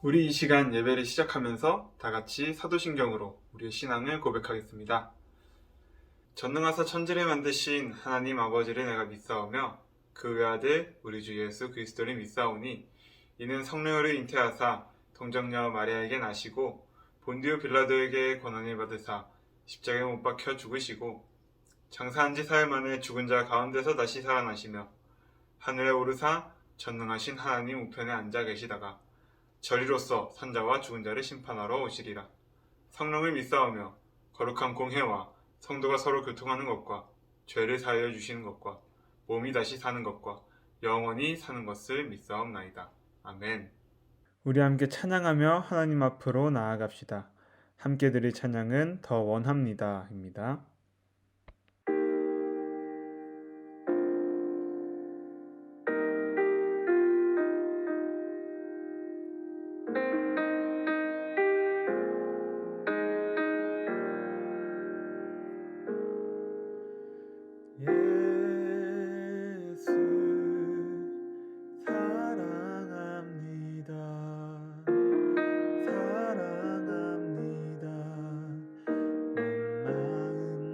우리 이 시간 예배를 시작하면서 다 같이 사도신경으로 우리의 신앙을 고백하겠습니다. 전능하사 천지를 만드신 하나님 아버지를 내가 믿사오며 그 외아들 우리 주 예수 그리스도를 믿사오니 이는 성령으로 잉태하사 동정녀 마리아에게 나시고 본디오 빌라도에게 고난을 받으사 십자가에 못 박혀 죽으시고 장사한 지 사흘 만에 죽은 자 가운데서 다시 살아나시며 하늘에 오르사 전능하신 하나님 우편에 앉아 계시다가 저리로서 산자와 죽은 자를 심판하러 오시리라. 성령을 믿사오며 거룩한 공회와 성도가 서로 교통하는 것과 죄를 사하여 주시는 것과 몸이 다시 사는 것과 영원히 사는 것을 믿사옵나이다. 아멘. 우리 함께 찬양하며 하나님 앞으로 나아갑시다. 함께 드릴 찬양은 더 원합니다 입니다. 예수 사랑합니다. 사랑합니다. 온 마음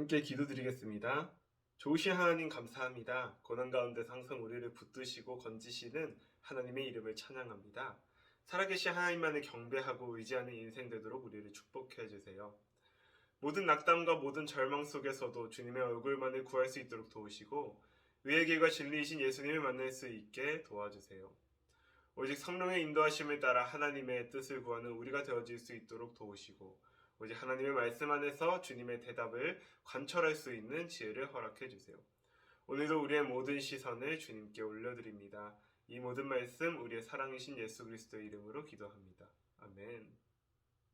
함께 기도드리겠습니다. 좋으신 하나님 감사합니다. 고난 가운데서 항상 우리를 붙드시고 건지시는 하나님의 이름을 찬양합니다. 살아계신 하나님만을 경배하고 의지하는 인생 되도록 우리를 축복해 주세요. 모든 낙담과 모든 절망 속에서도 주님의 얼굴만을 구할 수 있도록 도우시고 의의 길과 진리이신 예수님을 만날 수 있게 도와주세요. 오직 성령의 인도하심을 따라 하나님의 뜻을 구하는 우리가 되어질 수 있도록 도우시고 오직 하나님의 말씀 안에서 주님의 대답을 관철할 수 있는 지혜를 허락해 주세요. 오늘도 우리의 모든 시선을 주님께 올려드립니다. 이 모든 말씀 우리의 사랑이신 예수 그리스도의 이름으로 기도합니다. 아멘.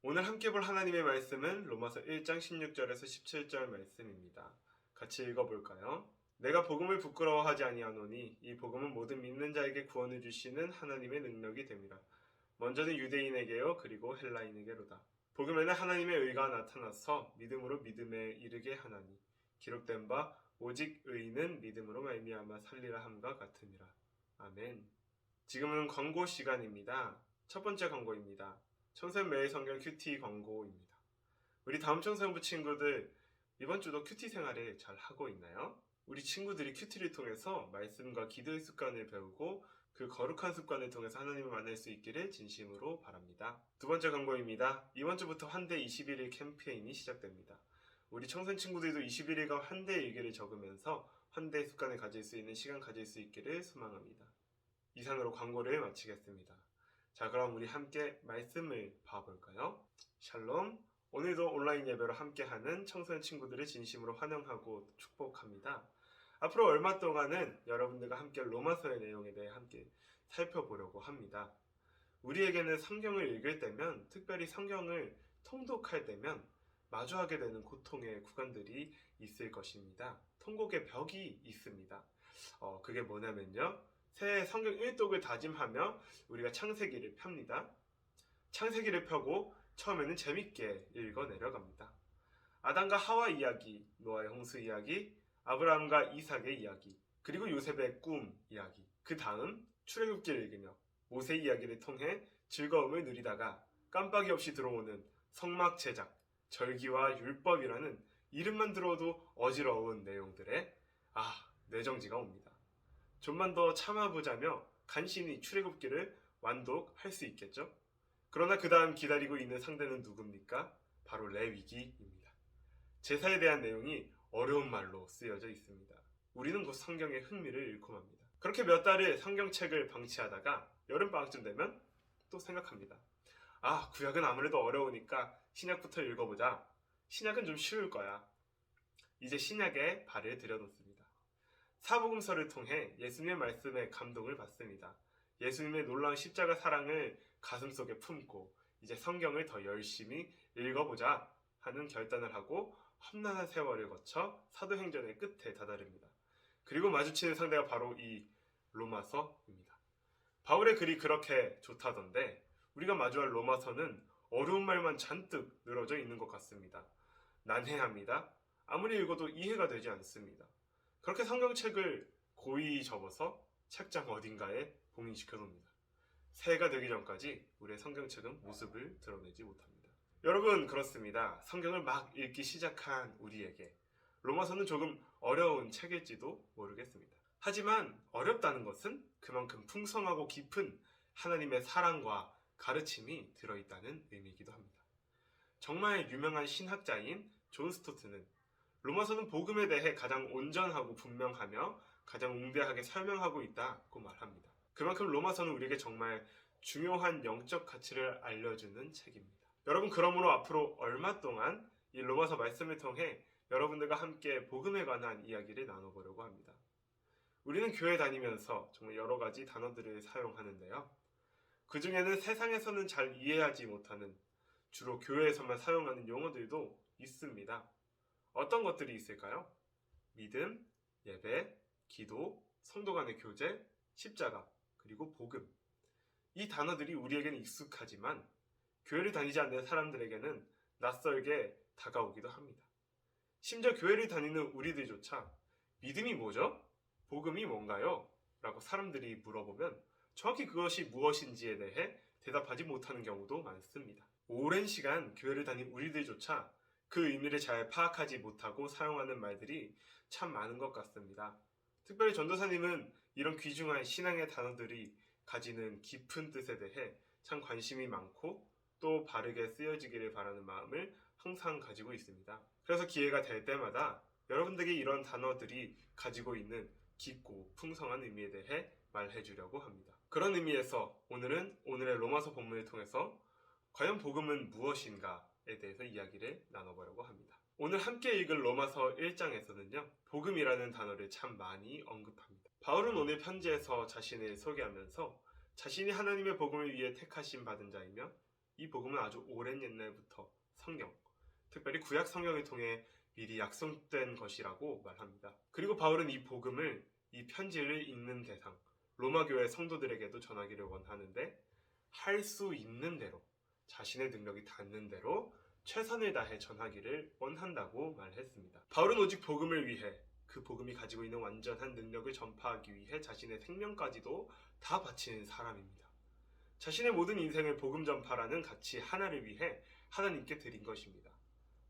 오늘 함께 볼 하나님의 말씀은 로마서 1장 16절에서 17절 말씀입니다. 같이 읽어볼까요? 내가 복음을 부끄러워하지 아니하노니 이 복음은 모든 믿는 자에게 구원을 주시는 하나님의 능력이 됨이라. 먼저는 유대인에게요 그리고 헬라인에게로다. 복음에는 하나님의 의가 나타나서 믿음으로 믿음에 이르게 하나니 기록된 바 오직 의인은 믿음으로 말미암아 살리라 함과 같으니라. 아멘. 지금은 광고 시간입니다. 첫 번째 광고입니다. 청소년 매일 성경 큐티 광고입니다. 우리 다음 청소년부 친구들 이번 주도 큐티 생활을 잘 하고 있나요? 우리 친구들이 큐티를 통해서 말씀과 기도의 습관을 배우고 그 거룩한 습관을 통해서 하나님을 만날 수 있기를 진심으로 바랍니다. 두 번째 광고입니다. 이번 주부터 환대 21일 캠페인이 시작됩니다. 우리 청소년 친구들도 21일간 환대 일기를 적으면서 환대 습관을 가질 수 있는 시간 가질 수 있기를 소망합니다. 이상으로 광고를 마치겠습니다. 자, 그럼 우리 함께 말씀을 봐볼까요? 샬롬. 오늘도 온라인 예배로 함께하는 청소년 친구들을 진심으로 환영하고 축복합니다. 앞으로 얼마 동안은 여러분들과 함께 로마서의 내용에 대해 함께 살펴보려고 합니다. 우리에게는 성경을 읽을 때면, 특별히 성경을 통독할 때면 마주하게 되는 고통의 구간들이 있을 것입니다. 통곡의 벽이 있습니다. 그게 뭐냐면요. 새해 성경 1독을 다짐하며 우리가 창세기를 펴니다. 창세기를 펴고 처음에는 재밌게 읽어 내려갑니다. 아담과 하와 이야기, 노아의 홍수 이야기, 아브라함과 이삭의 이야기, 그리고 요셉의 꿈 이야기, 그 다음 출애굽기를 읽으며 모세 이야기를 통해 즐거움을 누리다가 깜빡이 없이 들어오는 성막 제작, 절기와 율법이라는 이름만 들어도 어지러운 내용들에 뇌정지가 옵니다. 좀만 더 참아보자며 간신히 출애굽기를 완독할 수 있겠죠? 그러나 그 다음 기다리고 있는 상대는 누굽니까? 바로 레위기입니다. 제사에 대한 내용이 어려운 말로 쓰여져 있습니다. 우리는 곧 성경의 흥미를 잃고 맙니다. 그렇게 몇 달을 성경책을 방치하다가 여름방학쯤 되면 또 생각합니다. 구약은 아무래도 어려우니까 신약부터 읽어보자. 신약은 좀 쉬울 거야. 이제 신약에 발을 들여놓습니다. 사복음서를 통해 예수님의 말씀에 감동을 받습니다. 예수님의 놀라운 십자가 사랑을 가슴속에 품고 이제 성경을 더 열심히 읽어보자 하는 결단을 하고 험난한 세월을 거쳐 사도행전의 끝에 다다릅니다. 그리고 마주치는 상대가 바로 이 로마서입니다. 바울의 글이 그렇게 좋다던데 우리가 마주할 로마서는 어려운 말만 잔뜩 늘어져 있는 것 같습니다. 난해합니다. 아무리 읽어도 이해가 되지 않습니다. 그렇게 성경책을 고이 접어서 책장 어딘가에 봉인시켜 놓습니다. 새해가 되기 전까지 우리의 성경책은 모습을 드러내지 못합니다. 여러분, 그렇습니다. 성경을 막 읽기 시작한 우리에게 로마서는 조금 어려운 책일지도 모르겠습니다. 하지만 어렵다는 것은 그만큼 풍성하고 깊은 하나님의 사랑과 가르침이 들어있다는 의미이기도 합니다. 정말 유명한 신학자인 존 스토트는 로마서는 복음에 대해 가장 온전하고 분명하며 가장 웅대하게 설명하고 있다고 말합니다. 그만큼 로마서는 우리에게 정말 중요한 영적 가치를 알려주는 책입니다. 여러분, 그러므로 앞으로 얼마 동안 이 로마서 말씀을 통해 여러분들과 함께 복음에 관한 이야기를 나눠보려고 합니다. 우리는 교회 다니면서 정말 여러 가지 단어들을 사용하는데요. 그 중에는 세상에서는 잘 이해하지 못하는 주로 교회에서만 사용하는 용어들도 있습니다. 어떤 것들이 있을까요? 믿음, 예배, 기도, 성도 간의 교제, 십자가, 그리고 복음. 이 단어들이 우리에게는 익숙하지만 교회를 다니지 않는 사람들에게는 낯설게 다가오기도 합니다. 심지어 교회를 다니는 우리들조차 믿음이 뭐죠? 복음이 뭔가요? 라고 사람들이 물어보면 정확히 그것이 무엇인지에 대해 대답하지 못하는 경우도 많습니다. 오랜 시간 교회를 다닌 우리들조차 그 의미를 잘 파악하지 못하고 사용하는 말들이 참 많은 것 같습니다. 특별히 전도사님은 이런 귀중한 신앙의 단어들이 가지는 깊은 뜻에 대해 참 관심이 많고 또 바르게 쓰여지기를 바라는 마음을 항상 가지고 있습니다. 그래서 기회가 될 때마다 여러분들에게 이런 단어들이 가지고 있는 깊고 풍성한 의미에 대해 말해 주려고 합니다. 그런 의미에서 오늘은 오늘의 로마서 본문을 통해서 과연 복음은 무엇인가에 대해서 이야기를 나눠보려고 합니다. 오늘 함께 읽을 로마서 1장에서는요, 복음이라는 단어를 참 많이 언급합니다. 바울은 오늘 편지에서 자신을 소개하면서 자신이 하나님의 복음을 위해 택하심 받은 자이며 이 복음은 아주 오랜 옛날부터 성경, 특별히 구약 성경을 통해 미리 약속된 것이라고 말합니다. 그리고 바울은 이 복음을, 이 편지를 읽는 대상, 로마 교회 성도들에게도 전하기를 원하는데 할 수 있는 대로, 자신의 능력이 닿는 대로 최선을 다해 전하기를 원한다고 말했습니다. 바울은 오직 복음을 위해, 그 복음이 가지고 있는 완전한 능력을 전파하기 위해 자신의 생명까지도 다 바치는 사람입니다. 자신의 모든 인생을 복음 전파라는 가치 하나를 위해 하나님께 드린 것입니다.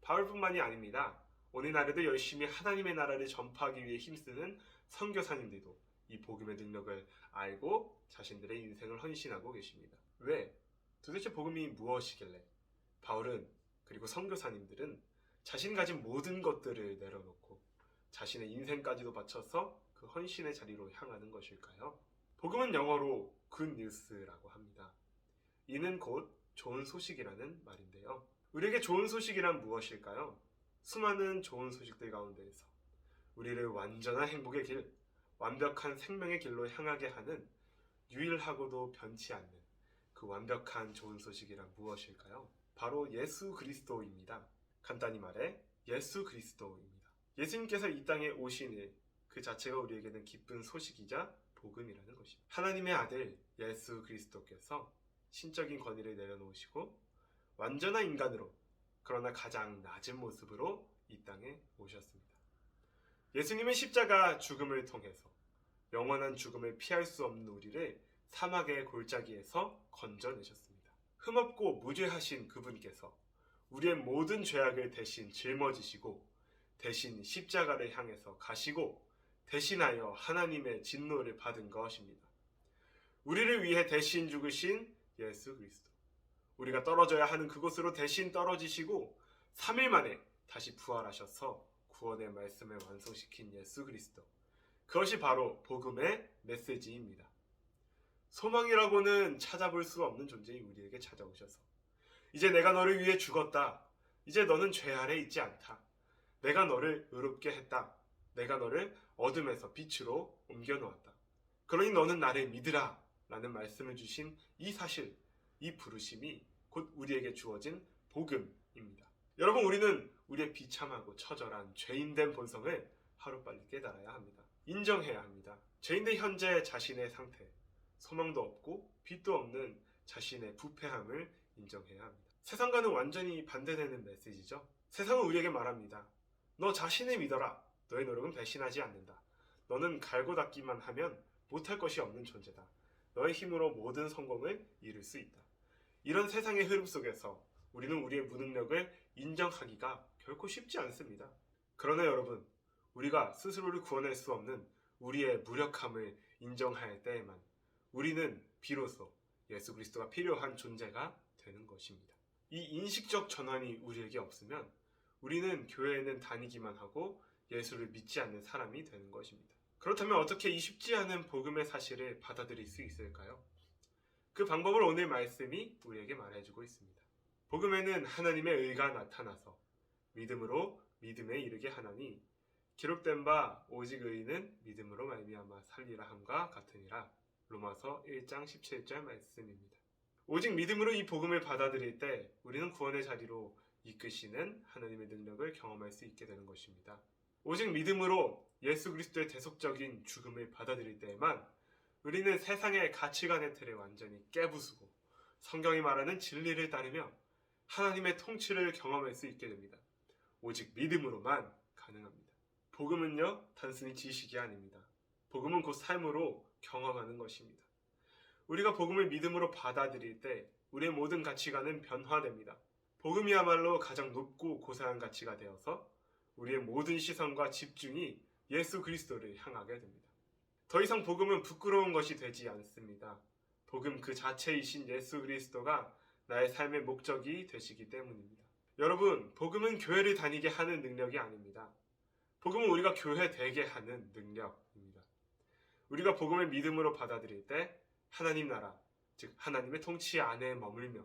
바울뿐만이 아닙니다. 오늘날에도 열심히 하나님의 나라를 전파하기 위해 힘쓰는 선교사님들도 이 복음의 능력을 알고 자신들의 인생을 헌신하고 계십니다. 왜? 도대체 복음이 무엇이길래 바울은, 그리고 선교사님들은 자신이 가진 모든 것들을 내려놓고 자신의 인생까지도 바쳐서 그 헌신의 자리로 향하는 것일까요? 복음은 영어로 good news라고 합니다. 이는 곧 좋은 소식이라는 말인데요. 우리에게 좋은 소식이란 무엇일까요? 수많은 좋은 소식들 가운데에서 우리를 완전한 행복의 길, 완벽한 생명의 길로 향하게 하는 유일하고도 변치 않는 그 완벽한 좋은 소식이란 무엇일까요? 바로 예수 그리스도입니다. 간단히 말해 예수 그리스도입니다. 예수님께서 이 땅에 오신 일, 그 자체가 우리에게는 기쁜 소식이자 복음이라는 것입니다. 하나님의 아들 예수 그리스도께서 신적인 권위를 내려놓으시고 완전한 인간으로, 그러나 가장 낮은 모습으로 이 땅에 오셨습니다. 예수님은 십자가 죽음을 통해서 영원한 죽음을 피할 수 없는 우리를 사막의 골짜기에서 건져내셨습니다. 흠없고 무죄하신 그분께서 우리의 모든 죄악을 대신 짊어지시고 대신 십자가를 향해서 가시고 대신하여 하나님의 진노를 받은 것입니다. 우리를 위해 대신 죽으신 예수 그리스도, 우리가 떨어져야 하는 그곳으로 대신 떨어지시고 3일 만에 다시 부활하셔서 구원의 말씀을 완성시킨 예수 그리스도, 그것이 바로 복음의 메시지입니다. 소망이라고는 찾아볼 수 없는 존재이 우리에게 찾아오셔서 이제 내가 너를 위해 죽었다, 이제 너는 죄 아래 있지 않다, 내가 너를 의롭게 했다, 내가 너를 어둠에서 빛으로 옮겨놓았다, 그러니 너는 나를 믿으라 라는 말씀을 주신 이 사실, 이 부르심이 곧 우리에게 주어진 복음입니다. 여러분, 우리는 우리의 비참하고 처절한 죄인된 본성을 하루빨리 깨달아야 합니다. 인정해야 합니다. 죄인된 현재 자신의 상태, 소망도 없고 빛도 없는 자신의 부패함을 인정해야 합니다. 세상과는 완전히 반대되는 메시지죠. 세상은 우리에게 말합니다. 너 자신을 믿어라. 너의 노력은 배신하지 않는다. 너는 갈고 닦기만 하면 못할 것이 없는 존재다. 너의 힘으로 모든 성공을 이룰 수 있다. 이런 세상의 흐름 속에서 우리는 우리의 무능력을 인정하기가 결코 쉽지 않습니다. 그러나 여러분, 우리가 스스로를 구원할 수 없는 우리의 무력함을 인정할 때에만 우리는 비로소 예수 그리스도가 필요한 존재가 되는 것입니다. 이 인식적 전환이 우리에게 없으면 우리는 교회에는 다니기만 하고 예수를 믿지 않는 사람이 되는 것입니다. 그렇다면 어떻게 이 쉽지 않은 복음의 사실을 받아들일 수 있을까요? 그 방법을 오늘 말씀이 우리에게 말해주고 있습니다. 복음에는 하나님의 의가 나타나서 믿음으로 믿음에 이르게 하나니 기록된 바 오직 의인은 믿음으로 말미암아 살리라 함과 같으니라. 로마서 1장 17절 말씀입니다. 오직 믿음으로 이 복음을 받아들일 때 우리는 구원의 자리로 이끄시는 하나님의 능력을 경험할 수 있게 되는 것입니다. 오직 믿음으로 예수 그리스도의 대속적인 죽음을 받아들일 때에만 우리는 세상의 가치관의 틀을 완전히 깨부수고 성경이 말하는 진리를 따르며 하나님의 통치를 경험할 수 있게 됩니다. 오직 믿음으로만 가능합니다. 복음은요, 단순히 지식이 아닙니다. 복음은 곧 삶으로 경험하는 것입니다. 우리가 복음을 믿음으로 받아들일 때 우리의 모든 가치관은 변화됩니다. 복음이야말로 가장 높고 고상한 가치가 되어서 우리의 모든 시선과 집중이 예수 그리스도를 향하게 됩니다. 더 이상 복음은 부끄러운 것이 되지 않습니다. 복음 그 자체이신 예수 그리스도가 나의 삶의 목적이 되시기 때문입니다. 여러분, 복음은 교회를 다니게 하는 능력이 아닙니다. 복음은 우리가 교회 되게 하는 능력입니다. 우리가 복음을 믿음으로 받아들일 때 하나님 나라, 즉 하나님의 통치 안에 머물며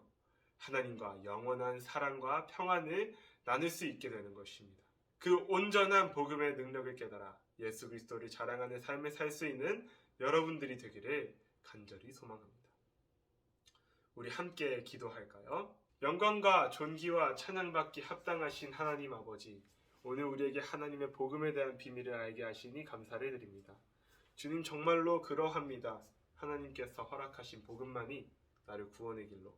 하나님과 영원한 사랑과 평안을 나눌 수 있게 되는 것입니다. 그 온전한 복음의 능력을 깨달아 예수 그리스도를 자랑하는 삶을 살 수 있는 여러분들이 되기를 간절히 소망합니다. 우리 함께 기도할까요? 영광과 존귀와 찬양받기 합당하신 하나님 아버지, 오늘 우리에게 하나님의 복음에 대한 비밀을 알게 하시니 감사를 드립니다. 주님, 정말로 그러합니다. 하나님께서 허락하신 복음만이 나를 구원의 길로,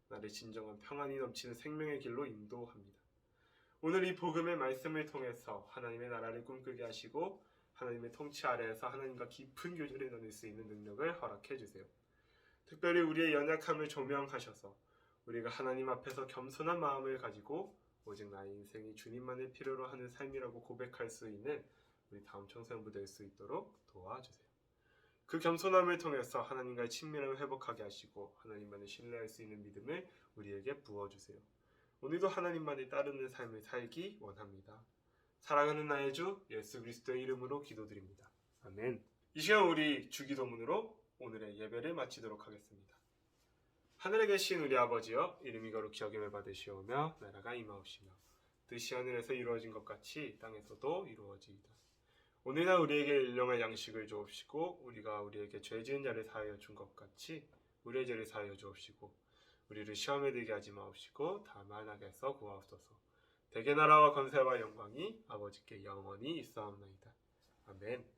나를 진정한 평안이 넘치는 생명의 길로 인도합니다. 오늘 이 복음의 말씀을 통해서 하나님의 나라를 꿈꾸게 하시고 하나님의 통치 아래에서 하나님과 깊은 교제를 나눌 수 있는 능력을 허락해 주세요. 특별히 우리의 연약함을 조명하셔서 우리가 하나님 앞에서 겸손한 마음을 가지고 오직 나의 인생이 주님만을 필요로 하는 삶이라고 고백할 수 있는 우리 다음 청소년부 될 수 있도록 도와주세요. 그 겸손함을 통해서 하나님과의 친밀함을 회복하게 하시고 하나님만을 신뢰할 수 있는 믿음을 우리에게 부어주세요. 오늘도 하나님만을 따르는 삶을 살기 원합니다. 사랑하는 나의 주 예수 그리스도의 이름으로 기도드립니다. 아멘. 이 시간 우리 주기도문으로 오늘의 예배를 마치도록 하겠습니다. 하늘에 계신 우리 아버지여, 이름이 거룩히 여김을 받으시오며 나라가 임하옵시며 뜻이 하늘에서 이루어진 것 같이 땅에서도 이루어지이다. 오늘날 우리에게 일용할 양식을 주옵시고 우리가 우리에게 죄 지은 자를 사하여 준 것 같이 우리의 죄를 사하여 주옵시고 우리를 시험에 들게 하지 마옵시고 다만 악에서 구하옵소서. 대개 나라와 권세와 영광이 아버지께 영원히 있사옵나이다. 아멘.